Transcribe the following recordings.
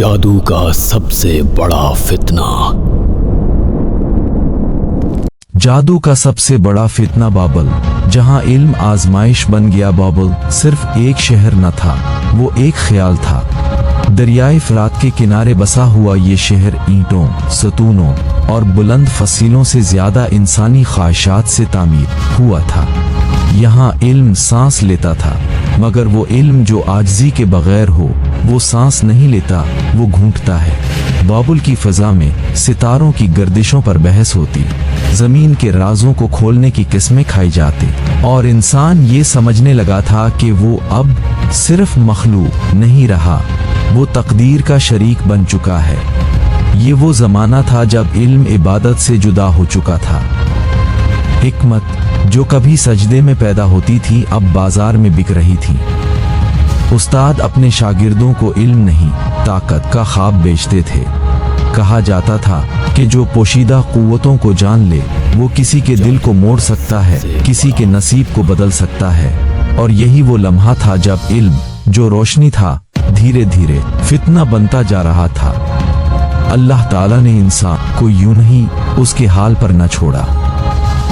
जादू का सबसे बड़ा फितना। जादू का सबसे बड़ा फितना बाबल, जहां इल्म आजमाइश बन गया। बाबल सिर्फ एक शहर न था, वो एक ख्याल था। दरियाए फरात के किनारे बसा हुआ ये शहर ईंटों, सतूनों और बुलंद फसीलों से ज्यादा इंसानी ख्वाहिशात से तामीर हुआ था। यहाँ इल्म सांस लेता था, मगर वो इल्म जो आजिज़ी के बगैर हो, वो सांस नहीं लेता, वो घूंटता है। बाबुल की फजा में सितारों की गर्दिशों पर बहस होती, जमीन के राजों को खोलने की किस्में खाई जाती, और इंसान ये समझने लगा था कि वो अब सिर्फ मखलूक नहीं रहा, वो तकदीर का शरीक बन चुका है। ये वो जमाना था जब इल्म इबादत से जुदा हो चुका था। हिकमत जो कभी सजदे में पैदा होती थी, अब बाजार में बिक रही थी। उस्ताद अपने शागिर्दों को इल्म नहीं, ताकत का ख्वाब बेचते थे। कहा जाता था कि जो पोशीदा कुव्वतों को जान ले, वो किसी के दिल को मोड़ सकता है, किसी के नसीब को बदल सकता है। और यही वो लम्हा था जब इल्म, जो रोशनी था, धीरे धीरे फितना बनता जा रहा था। अल्लाह ताला ने इंसान को यूं नहीं उसके हाल पर न छोड़ा।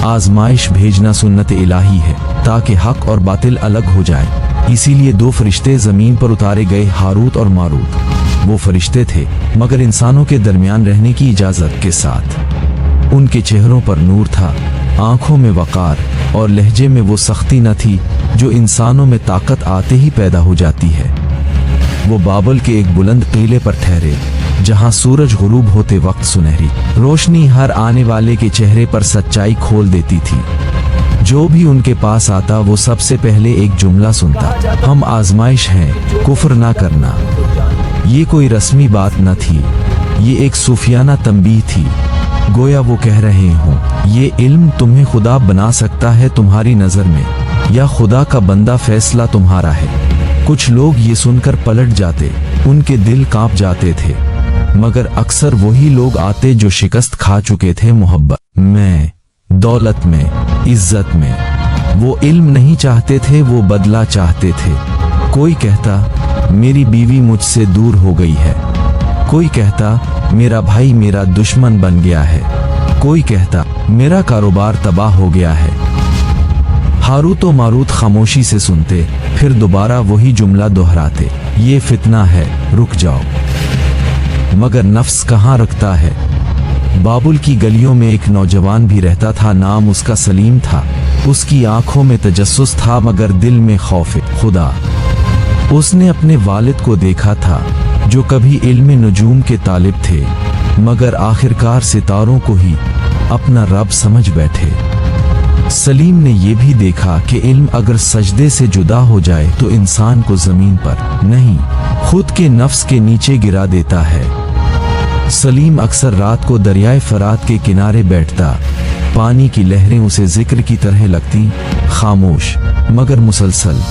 आजमाइश भेजना सुन्नत इलाही है, ताकि हक और बातिल अलग हो जाए। इसीलिए दो फरिश्ते जमीन पर उतारे गए, हारूत और मारूत। वो फरिश्ते थे, मगर इंसानों के दरमियान रहने की इजाजत के साथ। उनके चेहरों पर नूर था, आंखों में वकार और लहजे में वो सख्ती न थी जो इंसानों में ताकत आते ही पैदा हो जाती है। वो बाबल के एक बुलंद किले पर ठहरे, जहां सूरज गुरूब होते वक्त सुनहरी रोशनी हर आने वाले के चेहरे पर सच्चाई खोल देती थी। जो भी उनके पास आता, वो सबसे पहले एक जुमला सुनता, हम आजमाइश हैं, कुफ्र ना करना। ये कोई रस्मी बात न थी, ये एक सूफियाना तंबीह थी। गोया वो कह रहे हों, ये इल्म तुम्हें खुदा बना सकता है तुम्हारी नजर में, या खुदा का बंदा फैसला तुम्हारा है। कुछ लोग ये सुनकर पलट जाते, उनके दिल कांप जाते थे, मगर अक्सर वही लोग आते जो शिकस्त खा चुके थे मोहब्बत में, दौलत में, इज्जत में। वो इल्म नहीं चाहते थे, वो बदला चाहते थे। कोई कहता मेरी बीवी मुझसे दूर हो गई है, कोई कहता मेरा भाई मेरा दुश्मन बन गया है, कोई कहता मेरा कारोबार तबाह हो गया है। हारूत और मारूत खामोशी से सुनते, फिर दोबारा वही जुमला दोहराते, ये फितना है, रुक जाओ। मगर नफ्स कहाँ रुकता है। बाबुल की गलियों में एक नौजवान भी रहता था, नाम उसका सलीम था। उसकी आंखों में तजस्सुस था, मगर दिल में खौफ खुदा। उसने अपने वालिद को देखा था, जो कभी इल्म नजूम के तालिब थे, मगर आखिरकार सितारों को ही अपना रब समझ बैठे। सलीम ने यह भी देखा कि इल्म अगर सजदे से जुदा हो जाए तो इंसान को जमीन पर नहीं, खुद के नफ्स के नीचे गिरा देता है। सलीम अक्सर रात को दरियाए फरात के किनारे बैठता, पानी की लहरें उसे जिक्र की तरह लगती, खामोश मगर मुसलसल।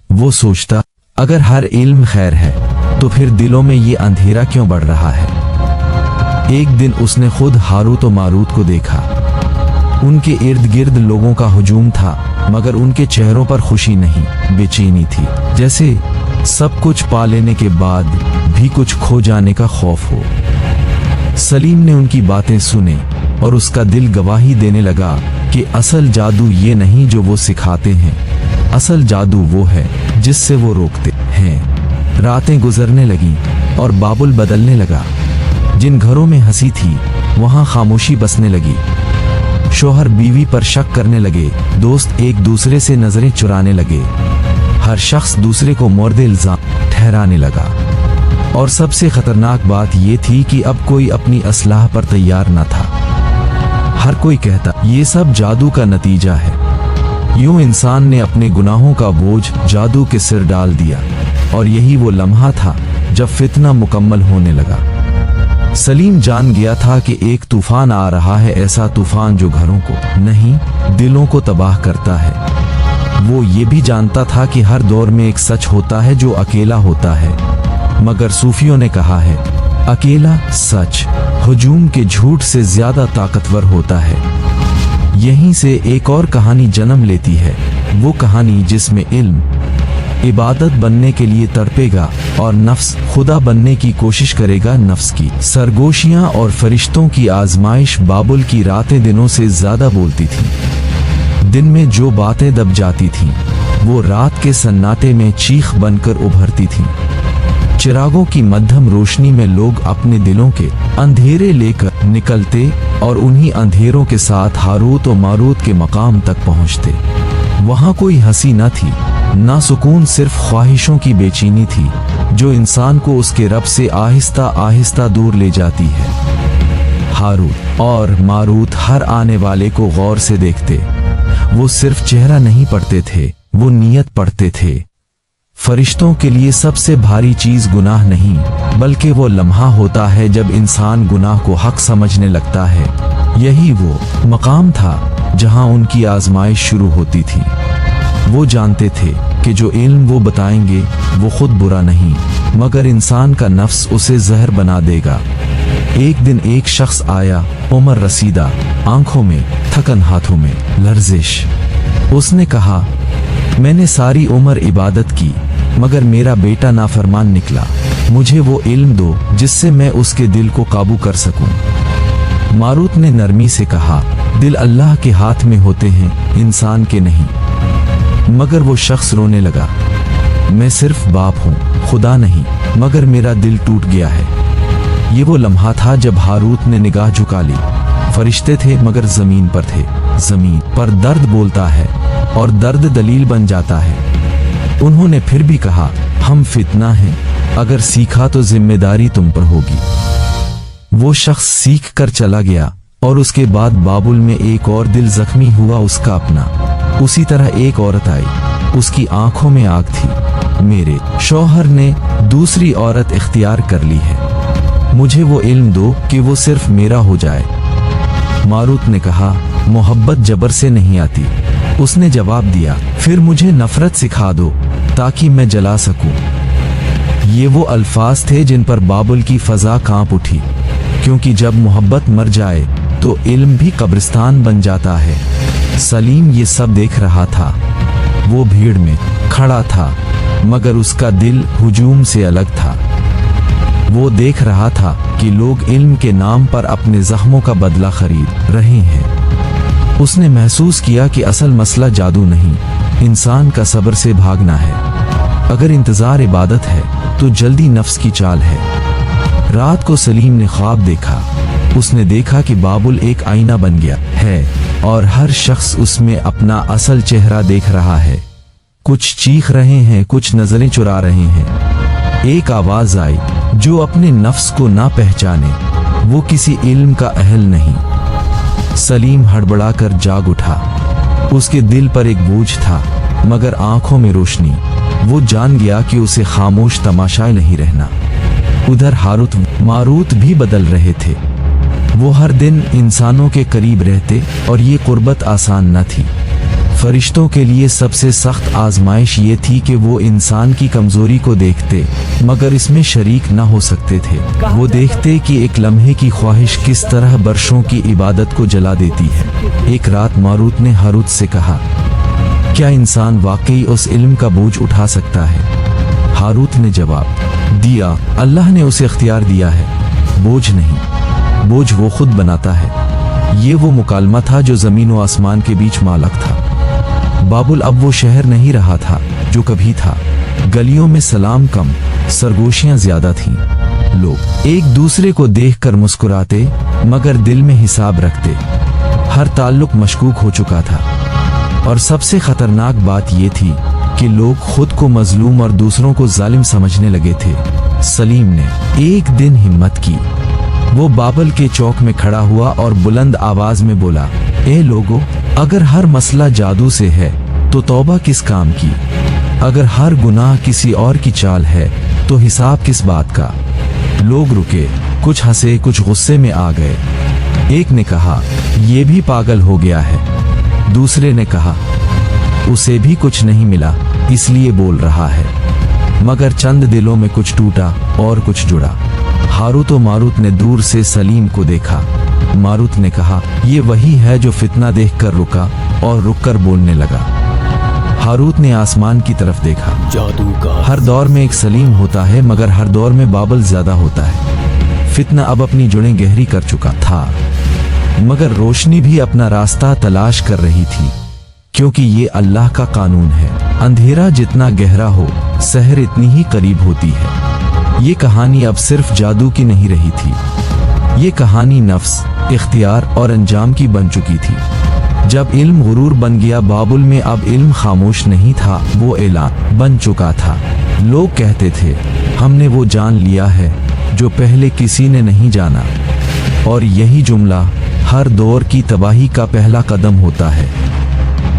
वो सोचता, अगर हर इल्म खैर है, तो फिर दिलों में ये अंधेरा क्यों बढ़ रहा है। एक दिन उसने खुद हारूत और मारूत को देखा। उनके इर्द गिर्द लोगों का हुजूम था, मगर उनके चेहरों पर खुशी नहीं, बेचैनी थी, जैसे सब कुछ पा लेने के बाद भी कुछ खो जाने का खौफ हो। सलीम ने उनकी बातें सुने और उसका दिल गवाही देने लगा कि असल जादू ये नहीं जो वो सिखाते हैं, असल जादू वो है जिससे वो रोकते हैं। रातें गुजरने लगी और बाबुल बदलने लगा। जिन घरों में हंसी थी, वहां खामोशी बसने लगी। शोहर बीवी पर शक करने लगे, दोस्त एक दूसरे से नजरें चुराने लगे, हर शख्स दूसरे को मोर्द इल्जाम ठहराने लगा। और सबसे खतरनाक बात यह थी कि अब कोई अपनी असलाह पर तैयार न था। हर कोई कहता ये सब जादू का नतीजा है। यूं इंसान ने अपने गुनाहों का बोझ जादू के सिर डाल दिया। और यही वो लम्हा था जब फितना मुकम्मल होने लगा। सलीम जान गया था कि एक तूफान आ रहा है, ऐसा तूफान जो घरों को नहीं, दिलों को तबाह करता है। वो ये भी जानता था कि हर दौर में एक सच होता है जो अकेला होता है, मगर सूफियों ने कहा है, अकेला सच हुजूम के झूठ से ज्यादा ताकतवर होता है। यहीं से एक और कहानी जन्म लेती है, वो कहानी जिसमें इल्म इबादत बनने के लिए तड़पेगा और नफ्स खुदा बनने की कोशिश करेगा। नफ्स की सरगोशियां और फरिश्तों की आजमाइश बाबुल की रातें दिनों से ज्यादा बोलती थीं। दिन में जो बातें दब जाती थीं वो रात के सन्नाटे में चीख बनकर उभरती थीं। चिरागों की मध्यम रोशनी में लोग अपने दिलों के अंधेरे लेकर निकलते और उन्हीं अंधेरों के साथ हारूत और मारूत के मकाम तक पहुंचते। वहां कोई हंसी न थी, ना सुकून, सिर्फ ख्वाहिशों की बेचैनी थी जो इंसान को उसके रब से आहिस्ता आहिस्ता दूर ले जाती है। हारूत और मारूत हर आने वाले को गौर से देखते। वो सिर्फ चेहरा नहीं पढ़ते थे, वो नीयत पढ़ते थे। फरिश्तों के लिए सबसे भारी चीज गुनाह नहीं बल्कि वो लम्हा होता है जब इंसान गुनाह को हक समझने लगता है। यही वो मकाम था जहां उनकी आजमाइश शुरू होती थी। वो जानते थे कि जो इल्म वो बताएंगे वो खुद बुरा नहीं मगर इंसान का नफ्स उसे जहर बना देगा। एक दिन एक शख्स आया, उम्र रसीदा, आंखों में थकन, हाथों में लर्जिश। उसने कहा, मैंने सारी उम्र इबादत की मगर मेरा बेटा नाफरमान निकला। मुझे वो इल्म दो जिससे मैं उसके दिल को काबू कर सकूं। मारूत ने नरमी से कहा, दिल अल्लाह के हाथ में होते हैं, इंसान के नहीं। मगर वो शख्स रोने लगा, मैं सिर्फ बाप हूँ, खुदा नहीं, मगर मेरा दिल टूट गया है। ये वो लम्हा था जब हारूत ने निगाह झुका ली। फरिश्ते थे मगर जमीन पर थे। जमीन पर दर्द बोलता है और दर्द दलील बन जाता है। उन्होंने फिर भी कहा, हम फितना हैं, अगर सीखा तो जिम्मेदारी तुम पर होगी। वो शख्स सीख कर चला गया और उसके बाद बाबुल में एक और दिल जख्मी हुआ, उसका अपना। उसी तरह एक औरत आई, उसकी आंखों में आग थी। मेरे शौहर ने दूसरी औरत इख्तियार कर ली है, मुझे वो इल्म दो कि वो सिर्फ मेरा हो जाए। मारूत ने कहा, मोहब्बत जबर से नहीं आती। उसने जवाब दिया, फिर मुझे नफरत सिखा दो ताकि मैं जला सकूं। ये वो अल्फाज थे जिन पर बाबुल की फजा कांप उठी, क्योंकि जब मोहब्बत मर जाए तो इल्म भी कब्रिस्तान बन जाता है। सलीम ये सब देख रहा था। वो भीड़ में खड़ा था मगर उसका दिल हुजूम से अलग था। वो देख रहा था कि लोग इल्म के नाम पर अपने जख्मों का बदला खरीद रहे हैं। उसने महसूस किया कि असल मसला जादू नहीं, इंसान का सब्र से भागना है। अगर इंतजार इबादत है तो जल्दी नफ्स की चाल है। रात को सलीम ने ख्वाब देखा। उसने देखा कि बाबुल एक आईना बन गया है और हर शख्स उसमें अपना असल चेहरा देख रहा है। कुछ चीख रहे हैं, कुछ नजरें चुरा रहे हैं। एक आवाज आई, जो अपने नफ्स को ना पहचाने वो किसी इल्म का अहल नहीं। सलीम हड़बड़ाकर जाग उठा। उसके दिल पर एक बोझ था मगर आंखों में रोशनी। वो जान गया कि उसे खामोश तमाशाए नहीं रहना। उधर हारूत मारूत भी बदल रहे थे। वो हर दिन इंसानों के करीब रहते और ये कुर्बत आसान न थी। फरिश्तों के लिए सबसे सख्त आजमाइश ये थी कि वो इंसान की कमजोरी को देखते मगर इसमें शरीक न हो सकते थे। वो देखते कि एक लम्हे की ख्वाहिश किस तरह बरसों की इबादत को जला देती है। एक रात मारूत ने हारूत से कहा, क्या इंसान वाकई उस इल्म का बोझ उठा सकता है? हारूत ने जवाब दिया, अल्लाह ने उसे इख्तियार दिया है, बोझ नहीं। बोझ वो खुद बनाता है। ये वो मुकालमा था जो जमीन व आसमान के बीच मालक था। बाबुल अब वो शहर नहीं रहा था जो कभी था। गलियों में सलाम कम, सरगोशियां ज्यादा थीं। लोग एक दूसरे को देखकर मुस्कुराते मगर दिल में हिसाब रखते। हर ताल्लुक मशकूक हो चुका था और सबसे खतरनाक बात ये थी कि लोग खुद को मजलूम और दूसरों को जालिम समझने लगे थे। सलीम ने एक दिन हिम्मत की। वो बाबुल के चौक में खड़ा हुआ और बुलंद आवाज में बोला, ए लोगों, अगर हर मसला जादू से है तो तौबा किस काम की? अगर हर गुनाह किसी और की चाल है तो हिसाब किस बात का? लोग रुके, कुछ हंसे, कुछ गुस्से में आ गए। एक ने कहा, ये भी पागल हो गया है। दूसरे ने कहा, उसे भी कुछ नहीं मिला इसलिए बोल रहा है। मगर चंद दिलों में कुछ टूटा और कुछ जुड़ा। हारूत और मारूत ने दूर से सलीम को देखा। मारूत ने कहा, ये वही है जो फितना देखकर रुका और रुककर बोलने लगा। हारूत ने आसमान की तरफ देखा। जादू का हर दौर में एक सलीम होता है, मगर हर दौर में बाबल ज्यादा होता है। फितना अब अपनी जड़ें गहरी कर चुका था, मगर रोशनी भी अपना रास्ता तलाश कर रही थी, क्योंकि ये अल्लाह का कानून है। अंधेरा जितना गहरा हो, सहर इतनी ही करीब होती है। ये कहानी अब सिर्फ जादू की नहीं रही थी, ये कहानी नफ्स, इख्तियार और अंजाम की बन चुकी थी। जब इल्म गुरूर बन गया बाबुल में, अब इल्म खामोश नहीं था, वो ऐलान बन चुका था। लोग कहते थे, हमने वो जान लिया है जो पहले किसी ने नहीं जाना। और यही जुमला हर दौर की तबाही का पहला कदम होता है।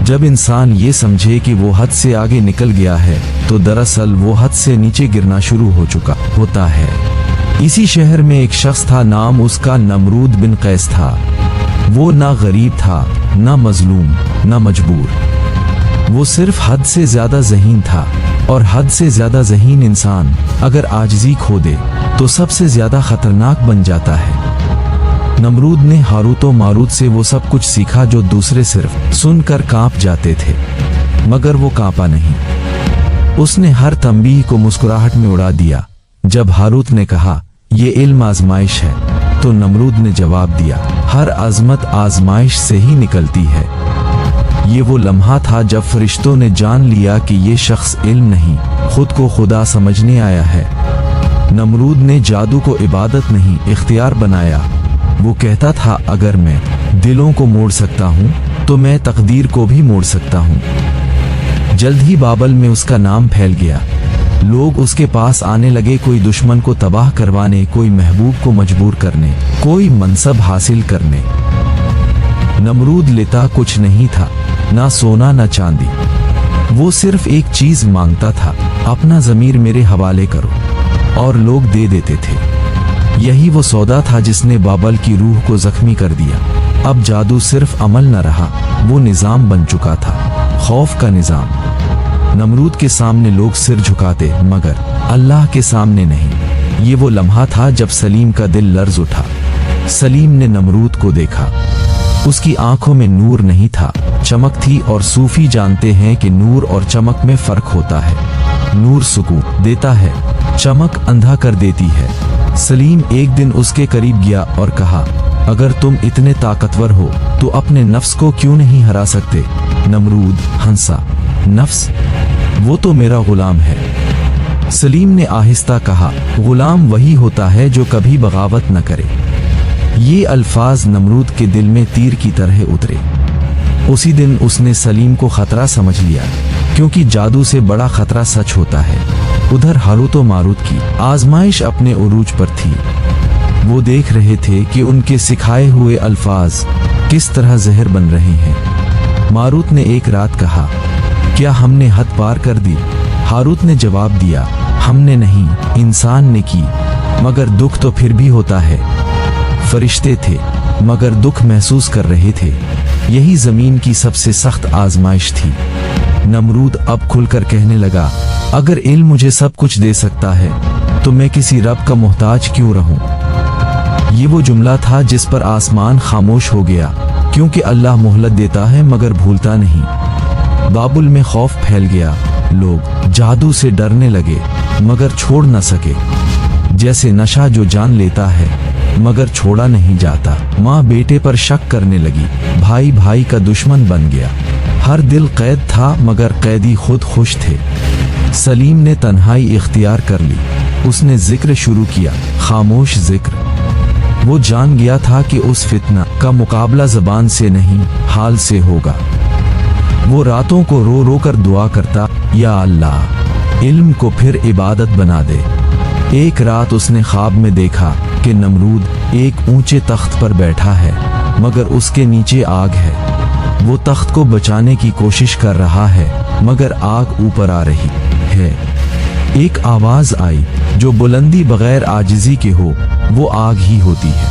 जब इंसान ये समझे कि वो हद से आगे निकल गया है, तो दरअसल वो हद से नीचे गिरना शुरू हो चुका होता है। इसी शहर में एक शख्स था, नाम उसका नमरूद बिन कैस था। वो ना गरीब था, ना मजलूम, ना मजबूर। वो सिर्फ हद से ज्यादा ज़हीन था, और हद से ज्यादा ज़हीन इंसान अगर आजिज़ी खो दे तो सबसे ज्यादा खतरनाक बन जाता है। नमरूद ने हारूत और मारूत से वो सब कुछ सीखा जो दूसरे सिर्फ सुनकर कांप जाते थे, मगर वो कांपा नहीं। उसने हर तंबीह को मुस्कुराहट में उड़ा दिया। जब हारूत ने कहा, ये इल्म आजमाइश है, तो नमरूद ने जवाब दिया, हर अजमत आजमाइश से ही निकलती है। ये वो लम्हा था जब फरिश्तों ने जान लिया कि ये शख्स इल्म नहीं, खुद को खुदा समझने आया है। नमरूद ने जादू को इबादत नहीं, इख्तियार बनाया। वो कहता था, अगर मैं दिलों को मोड़ सकता हूँ, तो मैं तकदीर को भी मोड़ सकता हूँ। जल्द ही बाबल में उसका नाम फैल गया। लोग उसके पास आने लगे, कोई दुश्मन को तबाह करवाने, कोई महबूब को मजबूर करने, कोई मनसब हासिल करने। नमरूद लेता कुछ नहीं था, ना सोना ना चांदी। वो सिर्फ एक चीज मांगता था, अपना ज़मीर मेरे हवाले करो, और लोग दे देते थे। यही वो सौदा था जिसने बाबल की रूह को जख्मी कर दिया। अब जादू सिर्फ अमल न रहा, वो निज़ाम बन चुका था, खौफ का निज़ाम। नमरूद के सामने लोग सिर झुकाते, मगर अल्लाह के सामने नहीं। ये वो लम्हा था जब सलीम का दिल लर्ज उठा। सलीम ने नमरूद को देखा। उसकी आंखों में नूर नहीं था, चमक थी, और सूफी जानते हैं कि नूर और चमक में फर्क होता है। नूर सुकून देता है, चमक अंधा कर देती है। सलीम एक दिन उसके करीब गया और कहा, अगर तुम इतने ताकतवर हो तो अपने नफ्स को क्यों नहीं हरा सकते? नमरूद हंसा, नफ्स? वो तो मेरा गुलाम है। सलीम ने आहिस्ता कहा, गुलाम वही होता है जो कभी बगावत न करे। ये अल्फाज नमरूद के दिल में तीर की तरह उतरे। उसी दिन उसने सलीम को खतरा समझ लिया, क्योंकि जादू से बड़ा खतरा सच होता है। उधर हारूत और मारूत की आजमाइश अपने उरूज पर थी। वो देख रहे थे कि उनके सिखाए हुए अल्फाज किस तरह जहर बन रहे हैं। मारूत ने एक रात कहा, क्या हमने हद पार कर दी? हारूत ने जवाब दिया, हमने नहीं, इंसान ने की, मगर दुख तो फिर भी होता है। फरिश्ते थे, मगर दुख महसूस कर रहे थे। यही जमीन की सबसे सख्त आजमाइश थी। नमरूद अब खुलकर कहने लगा, अगर इल्म मुझे सब कुछ दे सकता है, तो मैं किसी रब का मोहताज क्यों रहूं? ये वो जुमला था जिस पर आसमान खामोश हो गया, क्योंकि अल्लाह मोहलत देता है मगर भूलता नहीं। बाबुल में खौफ फैल गया। लोग जादू से डरने लगे, मगर छोड़ न सके। जैसे नशा जो जान लेता है, मगर छोड़ा नहीं जाता। माँ बेटे पर शक करने लगी, भाई भाई का दुश्मन बन गया। हर दिल कैद था, मगर कैदी खुद खुश थे। सलीम ने तन्हाई इख्तियार कर ली। उसने जिक्र शुरू किया, खामोश जिक्र। वो जान गया था कि उस फितना का मुकाबला ज़बान से नहीं, हाल से होगा। वो रातों को रो रो कर दुआ करता, या अल्लाह, इल्म को फिर इबादत बना दे। एक रात उसने ख्वाब में देखा कि नमरूद एक ऊंचे तख्त पर बैठा है, मगर उसके नीचे आग है। वो तख्त को बचाने की कोशिश कर रहा है, मगर आग ऊपर आ रही है। एक आवाज आई जो बुलंदी बगैर आजिज़ी के हो, वो आग ही होती है।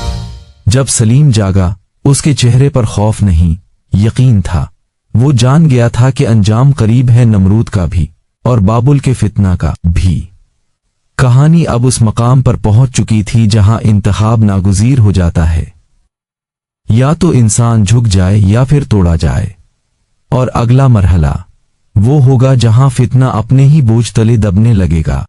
जब सलीम जागा, उसके चेहरे पर खौफ नहीं, यकीन था। वो जान गया था कि अंजाम करीब है, नमरूद का भी और बाबुल के फितना का भी। कहानी अब उस मकाम पर पहुंच चुकी थी जहां इंतखाब नागुज़ीर हो जाता है। या तो इंसान झुक जाए या फिर तोड़ा जाए। और अगला मरहला वो होगा जहां फितना अपने ही बोझ तले दबने लगेगा।